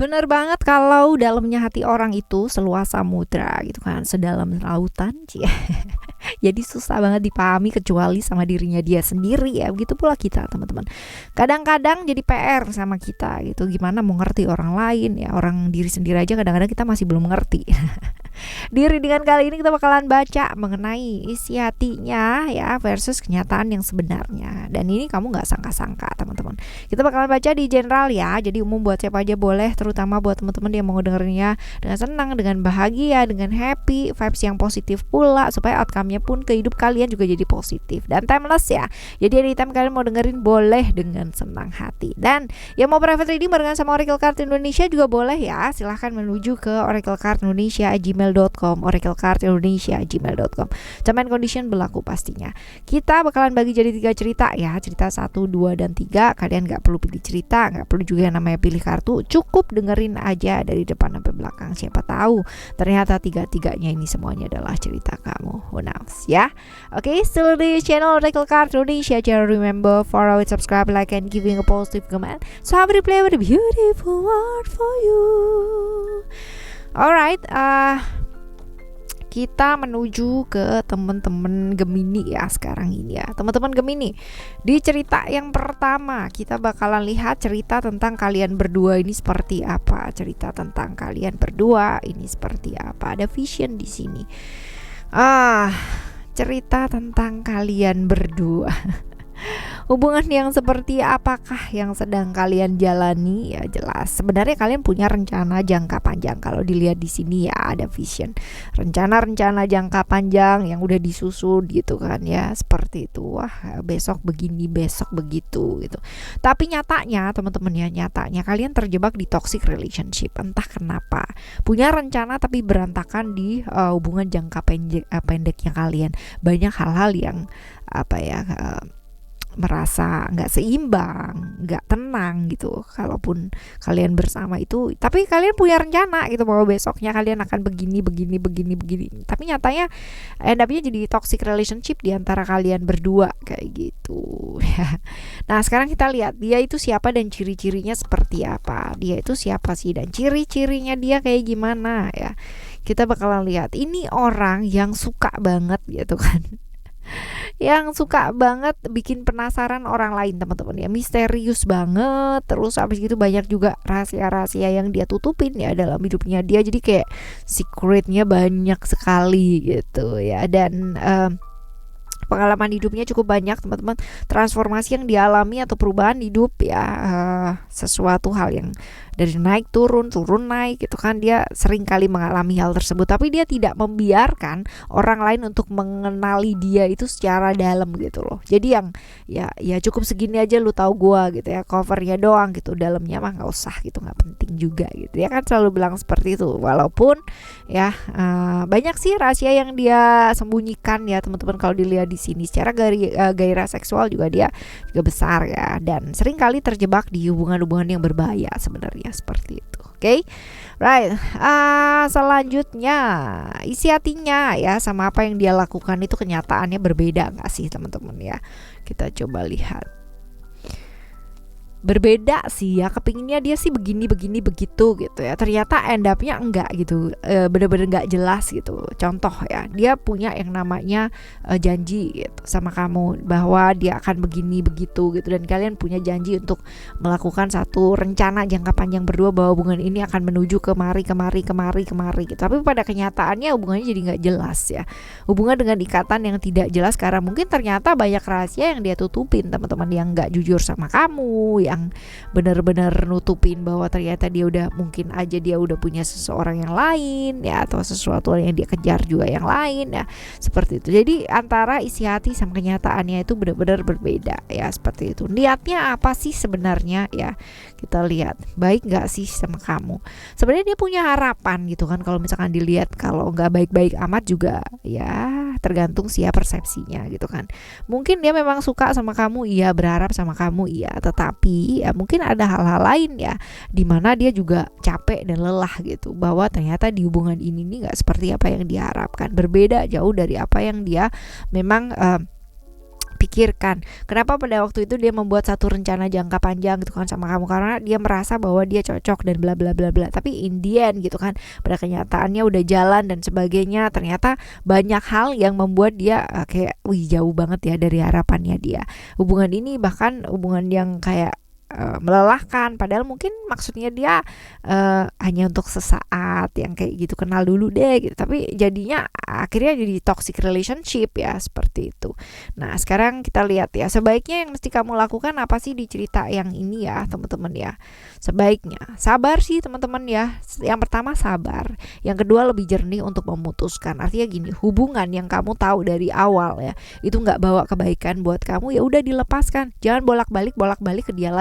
Bener banget, kalau dalamnya hati orang itu seluas samudra gitu kan, sedalam lautan, cie. Jadi susah banget dipahami kecuali sama dirinya dia sendiri ya. Begitu pula kita, teman-teman. Kadang-kadang jadi PR sama kita gitu. Gimana mau ngerti orang lain ya, orang diri sendiri aja kadang-kadang kita masih belum ngerti. Di readingan kali ini kita bakalan baca mengenai isi hatinya ya versus kenyataan yang sebenarnya. Dan ini kamu nggak sangka-sangka, teman-teman. Kita bakalan baca di general ya, jadi umum buat siapa aja boleh, terutama buat teman-teman yang mau dengerinnya dengan senang, dengan bahagia, dengan happy, vibes yang positif pula, supaya outcome-nya pun ke hidup kalian juga jadi positif dan timeless ya. Jadi anytime kalian mau dengerin boleh dengan senang hati. Dan yang mau private reading barengan sama Oracle Card Indonesia juga boleh ya. Silahkan menuju ke oraclecardindonesia@gmail.com, oraclecardindonesia@gmail.com. Terms and condition berlaku pastinya. Kita bakalan bagi jadi 3 cerita ya, cerita 1, 2, dan 3. Kalian gak perlu pilih cerita, gak perlu juga yang namanya pilih kartu, cukup dengerin aja dari depan sampai belakang. Siapa tahu ternyata 3-3-nya ini semuanya adalah cerita kamu. Who knows ya. Oke, still di channel Oracle Card Indonesia. Jangan remember follow, subscribe, like, and giving a positive comment. So have a replay with a beautiful word for you. Alright, kita menuju ke teman-teman Gemini ya sekarang ini ya. Teman-teman Gemini, di cerita yang pertama kita bakalan lihat cerita tentang kalian berdua ini seperti apa. Cerita tentang kalian berdua ini seperti apa. Ada vision di sini. Cerita tentang kalian berdua. Hubungan yang seperti apakah yang sedang kalian jalani? Ya jelas, sebenarnya kalian punya rencana jangka panjang. Kalau dilihat di sini ya ada vision, rencana-rencana jangka panjang yang udah disusun gitu kan ya, seperti itu. Wah, besok begini, besok begitu gitu. Tapi nyatanya teman-teman ya, nyatanya kalian terjebak di toxic relationship. Entah kenapa, punya rencana tapi berantakan di hubungan jangka pendeknya kalian. Banyak hal-hal yang merasa nggak seimbang, nggak tenang gitu. Kalaupun kalian bersama itu, tapi kalian punya rencana gitu bahwa besoknya kalian akan begini. Tapi nyatanya end up-nya jadi toxic relationship di antara kalian berdua kayak gitu. Nah sekarang kita lihat dia itu siapa dan ciri-cirinya seperti apa. Dia itu siapa sih dan ciri-cirinya dia kayak gimana ya. Kita bakalan lihat. Ini orang yang suka banget gitu kan, yang suka banget bikin penasaran orang lain, teman-teman ya, misterius banget. Terus habis gitu banyak juga rahasia-rahasia yang dia tutupin ya dalam hidupnya dia, jadi kayak secretnya banyak sekali gitu ya. Dan pengalaman hidupnya cukup banyak, teman-teman. Transformasi yang dialami atau perubahan hidup ya, sesuatu hal yang dari naik turun naik gitu kan, dia sering kali mengalami hal tersebut, tapi dia tidak membiarkan orang lain untuk mengenali dia itu secara dalam gitu loh. Jadi yang ya cukup segini aja lu tahu gua gitu ya, covernya doang gitu, dalamnya mah nggak usah gitu, nggak penting juga gitu ya kan, selalu bilang seperti itu. Walaupun ya banyak sih rahasia yang dia sembunyikan ya teman-teman. Kalau dilihat di sini secara gairah seksual juga dia juga besar ya, dan sering kali terjebak di hubungan-hubungan yang berbahaya sebenarnya, seperti itu. Oke, right. Selanjutnya isi hatinya ya, sama apa yang dia lakukan itu kenyataannya berbeda nggak sih teman-teman ya. Kita coba lihat. Berbeda sih ya, kepinginnya dia sih begini begitu gitu ya, ternyata end up-nya enggak gitu, bener-bener enggak jelas gitu. Contoh ya, dia punya yang namanya janji gitu sama kamu bahwa dia akan begini begitu gitu, dan kalian punya janji untuk melakukan satu rencana jangka panjang berdua bahwa hubungan ini akan menuju kemari gitu. Tapi pada kenyataannya hubungannya jadi enggak jelas ya, hubungan dengan ikatan yang tidak jelas karena mungkin ternyata banyak rahasia yang dia tutupin, teman-teman, yang enggak jujur sama kamu, yang benar-benar nutupin bahwa ternyata dia udah, mungkin aja dia udah punya seseorang yang lain ya, atau sesuatu yang dia kejar juga yang lain ya, seperti itu. Jadi antara isi hati sama kenyataannya itu benar-benar berbeda ya, seperti itu. Niatnya apa sih sebenarnya ya, kita lihat baik nggak sih sama kamu. Sebenarnya dia punya harapan gitu kan, kalau misalkan dilihat kalau nggak baik-baik amat juga ya, tergantung sih ya persepsinya gitu kan. Mungkin dia memang suka sama kamu, iya, berharap sama kamu, iya, tetapi ya mungkin ada hal-hal lain ya, dimana dia juga capek dan lelah gitu, bahwa ternyata di hubungan ini nih nggak seperti apa yang diharapkan, berbeda jauh dari apa yang dia memang pikirkan. Kenapa pada waktu itu dia membuat satu rencana jangka panjang gitu kan sama kamu, karena dia merasa bahwa dia cocok dan bla bla bla bla. Tapi in the end gitu kan, pada kenyataannya udah jalan dan sebagainya, ternyata banyak hal yang membuat dia kayak wih jauh banget ya dari harapannya dia. Hubungan ini bahkan hubungan yang kayak melelahkan, padahal mungkin maksudnya dia hanya untuk sesaat yang kayak gitu, kenal dulu deh gitu, tapi jadinya akhirnya jadi toxic relationship ya, seperti itu. Nah sekarang kita lihat ya, sebaiknya yang mesti kamu lakukan apa sih di cerita yang ini ya teman-teman ya. Sebaiknya sabar sih teman-teman ya. Yang pertama sabar, yang kedua lebih jernih untuk memutuskan. Artinya gini, hubungan yang kamu tahu dari awal ya itu nggak bawa kebaikan buat kamu, ya udah dilepaskan. Jangan bolak-balik ke dia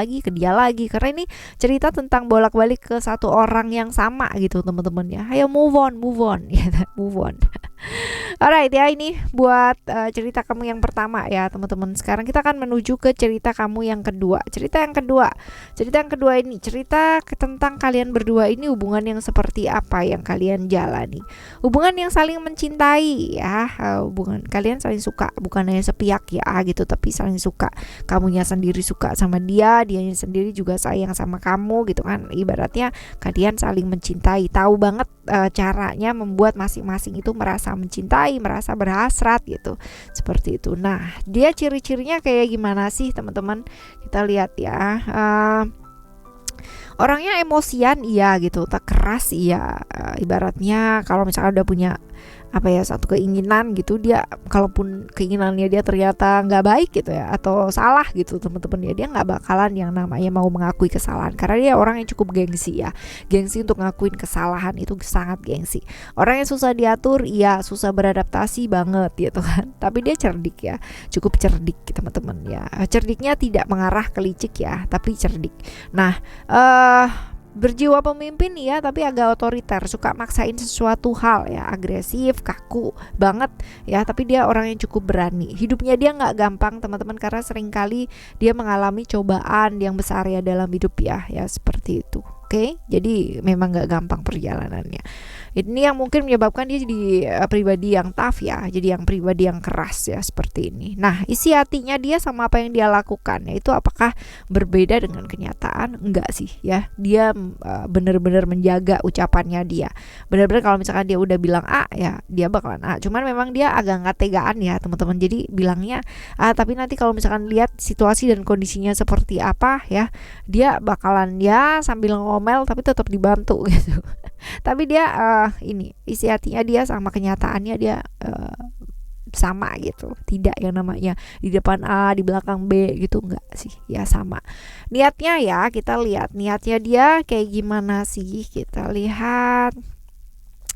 lagi, karena ini cerita tentang bolak-balik ke satu orang yang sama gitu teman-teman ya. Ayo move on ya, move on. Alright ya, ini buat cerita kamu yang pertama ya teman-teman. Sekarang kita akan menuju ke cerita kamu yang kedua. Cerita yang kedua ini cerita tentang kalian berdua ini, hubungan yang seperti apa yang kalian jalani. Hubungan yang saling mencintai ya, hubungan kalian saling suka, bukan hanya sepihak ya gitu, tapi saling suka. Kamunya sendiri suka sama dia, dianya sendiri juga sayang sama kamu gitu kan. Ibaratnya kalian saling mencintai, tahu banget caranya membuat masing-masing itu merasa mencintai, merasa berhasrat gitu, seperti itu. Nah dia ciri-cirinya kayak gimana sih teman-teman? Kita lihat ya. Orangnya emosian iya gitu, tak keras iya. Ibaratnya kalau misalkan udah punya satu keinginan gitu, dia kalaupun keinginannya dia ternyata nggak baik gitu ya, atau salah gitu teman-teman ya, dia nggak bakalan yang namanya mau mengakui kesalahan, karena dia orang yang cukup gengsi ya. Gengsi untuk ngakuin kesalahan itu sangat gengsi. Orang yang susah diatur iya, susah beradaptasi banget gitu kan, tapi dia cerdik ya, cukup cerdik teman-teman ya. Cerdiknya tidak mengarah ke licik ya, tapi cerdik. Nah berjiwa pemimpin ya, tapi agak otoriter, suka maksain sesuatu hal ya, agresif, kaku banget ya, tapi dia orang yang cukup berani. Hidupnya dia nggak gampang teman-teman, karena seringkali dia mengalami cobaan yang besar ya dalam hidup ya seperti itu. Oke, jadi memang nggak gampang perjalanannya. Ini yang mungkin menyebabkan dia jadi pribadi yang tough ya, jadi yang pribadi yang keras ya, seperti ini. Nah isi hatinya dia sama apa yang dia lakukan ya, itu apakah berbeda dengan kenyataan? Enggak sih ya, dia benar-benar menjaga ucapannya dia. Benar-benar kalau misalkan dia udah bilang A ya dia bakalan A, cuman memang dia agak nggak tegaan ya teman-teman, jadi bilangnya tapi nanti kalau misalkan lihat situasi dan kondisinya seperti apa ya, dia bakalan ya sambil ngomel tapi tetap dibantu gitu. Tapi dia ini isi hatinya dia sama kenyataannya dia sama gitu, tidak yang namanya di depan A di belakang B gitu, enggak sih ya, sama niatnya ya. Kita lihat niatnya dia kayak gimana sih, kita lihat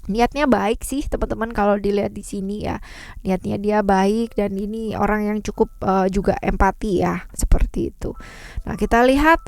niatnya baik sih teman-teman. Kalau dilihat di sini ya, niatnya dia baik, dan ini orang yang cukup juga empati ya, seperti itu. Nah kita lihat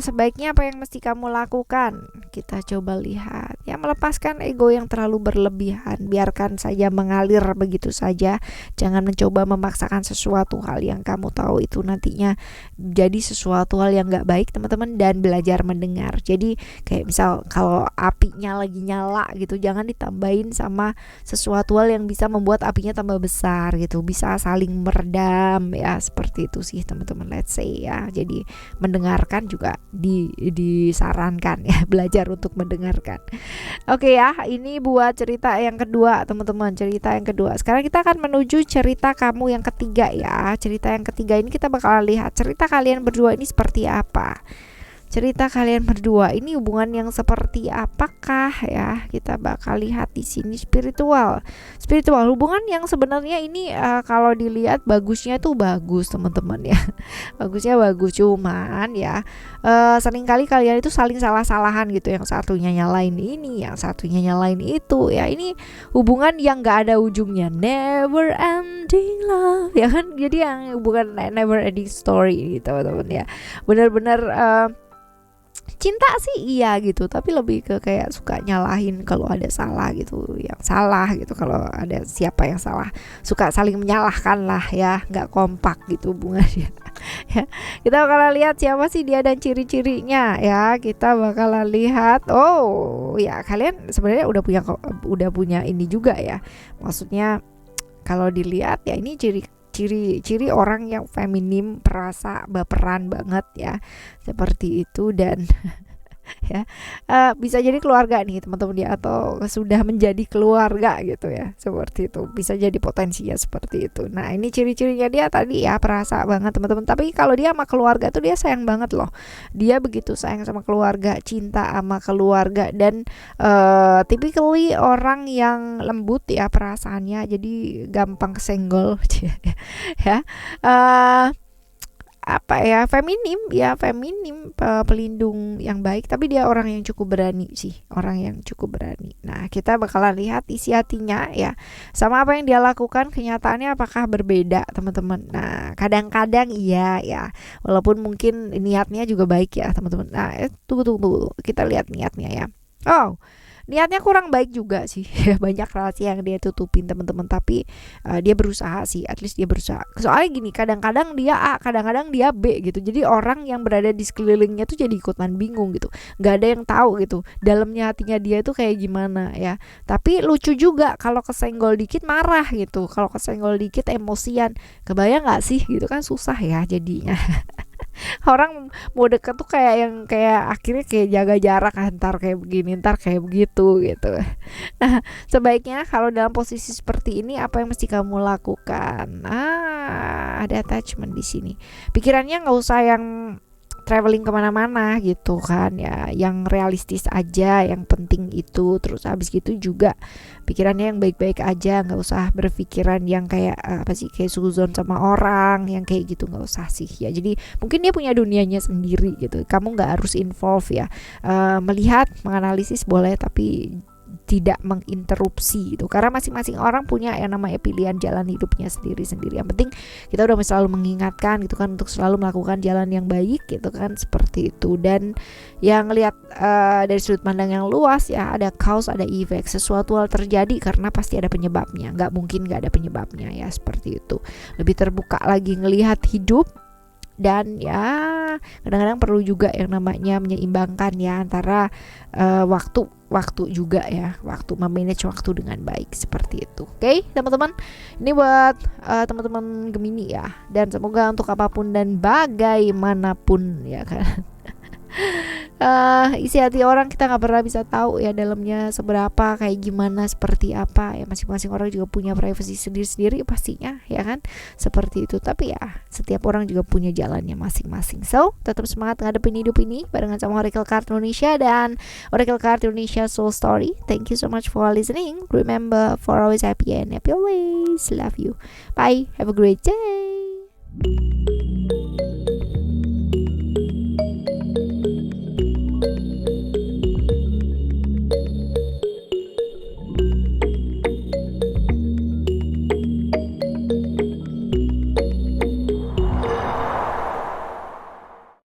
sebaiknya apa yang mesti kamu lakukan. Kita coba lihat ya, melepaskan ego yang terlalu berlebihan, biarkan saja mengalir begitu saja. Jangan mencoba memaksakan sesuatu hal yang kamu tahu itu nantinya jadi sesuatu hal yang gak baik teman-teman, dan belajar mendengar. Jadi kayak misal kalau apinya lagi nyala gitu, jangan ditambahin sama sesuatu hal yang bisa membuat apinya tambah besar gitu, bisa saling meredam ya, seperti itu sih teman-teman, let's say ya. Jadi mendengarkan juga disarankan ya, belajar untuk mendengarkan. Oke ya, ini buat cerita yang kedua teman-teman, cerita yang kedua. Sekarang kita akan menuju cerita kamu yang ketiga ya. Cerita yang ketiga ini kita bakal lihat cerita kalian berdua ini seperti apa. Cerita kalian berdua ini hubungan yang seperti apakah ya, kita bakal lihat di sini. Spiritual hubungan yang sebenarnya ini kalau dilihat bagusnya tuh bagus teman-teman ya. Bagusnya bagus, cuman ya seringkali kalian itu saling salah-salahan gitu, yang satunya nyalain ini, yang satunya nyalain itu ya. Ini hubungan yang gak ada ujungnya, never ending love ya kan, jadi yang hubungan never ending story gitu teman-teman ya. Benar-benar cinta sih iya gitu, tapi lebih ke kayak suka nyalahin kalau ada salah gitu, yang salah gitu, kalau ada siapa yang salah suka saling menyalahkan lah ya, nggak kompak gitu hubungannya. Ya, kita bakalan lihat siapa sih dia dan ciri-cirinya ya. Kita bakalan lihat, oh ya kalian sebenarnya udah punya ini juga ya, maksudnya kalau dilihat ya ini ciri-ciri orang yang feminim, perasa, baperan banget ya, seperti itu. Dan ya bisa jadi keluarga nih teman-teman ya, atau sudah menjadi keluarga gitu ya, seperti itu, bisa jadi potensinya seperti itu. Nah ini ciri-cirinya dia tadi ya, perasa banget teman-teman. Tapi kalau dia sama keluarga tuh dia sayang banget loh, dia begitu sayang sama keluarga, cinta sama keluarga. Dan typically orang yang lembut ya perasaannya, jadi gampang kesenggol ya. uh, apa ya, feminim ya, feminim, pelindung yang baik, tapi dia orang yang cukup berani sih, orang yang cukup berani. Nah kita bakalan lihat isi hatinya ya, sama apa yang dia lakukan kenyataannya apakah berbeda teman-teman. Nah kadang-kadang iya ya, walaupun mungkin niatnya juga baik ya teman-teman. Nah tunggu kita lihat niatnya ya. Oh, niatnya kurang baik juga sih. Banyak rahasia yang dia tutupin teman-teman, tapi dia berusaha sih, at least dia berusaha. Soalnya gini, kadang-kadang dia A, kadang-kadang dia B gitu, jadi orang yang berada di sekelilingnya tuh jadi ikutan bingung gitu, nggak ada yang tahu gitu dalamnya hatinya dia itu kayak gimana ya. Tapi lucu juga kalau kesenggol dikit marah gitu, kalau kesenggol dikit emosian. Kebayang nggak sih gitu kan, susah ya jadinya. Orang mau deket tuh kayak yang kayak akhirnya kayak jaga jarak, ntar kayak begini, ntar kayak begitu gitu. Nah sebaiknya kalau dalam posisi seperti ini apa yang mesti kamu lakukan? Ada attachment di sini, pikirannya nggak usah yang traveling kemana-mana gitu kan ya, yang realistis aja, yang penting itu. Terus habis gitu juga pikirannya yang baik-baik aja, nggak usah berpikiran yang kayak apa sih, kayak suzon sama orang yang kayak gitu, nggak usah sih ya. Jadi mungkin dia punya dunianya sendiri gitu, kamu nggak harus involve ya. Melihat, menganalisis boleh, tapi tidak menginterupsi gitu, karena masing-masing orang punya yang namanya pilihan jalan hidupnya sendiri-sendiri. Yang penting kita udah selalu mengingatkan gitu kan, untuk selalu melakukan jalan yang baik gitu kan, seperti itu. Dan yang lihat dari sudut pandang yang luas ya, ada cause, ada effect. Sesuatu hal terjadi karena pasti ada penyebabnya, nggak mungkin nggak ada penyebabnya ya, seperti itu. Lebih terbuka lagi ngelihat hidup. Dan ya kadang-kadang perlu juga yang namanya menyeimbangkan ya, antara waktu juga ya, waktu, memanage waktu dengan baik, seperti itu. Oke, teman-teman, ini buat teman-teman Gemini ya, dan semoga untuk apapun dan bagaimanapun ya kan, isi hati orang kita nggak pernah bisa tahu ya dalamnya seberapa, kayak gimana, seperti apa ya. Masing-masing orang juga punya privasi sendiri-sendiri pastinya ya kan, seperti itu. Tapi ya setiap orang juga punya jalannya masing-masing. So tetap semangat ngadepin hidup ini barengan sama Oracle Card Indonesia dan Oracle Card Indonesia Soul Story. Thank you so much for listening. Remember, for always happy and happy always. Love you. Bye. Have a great day.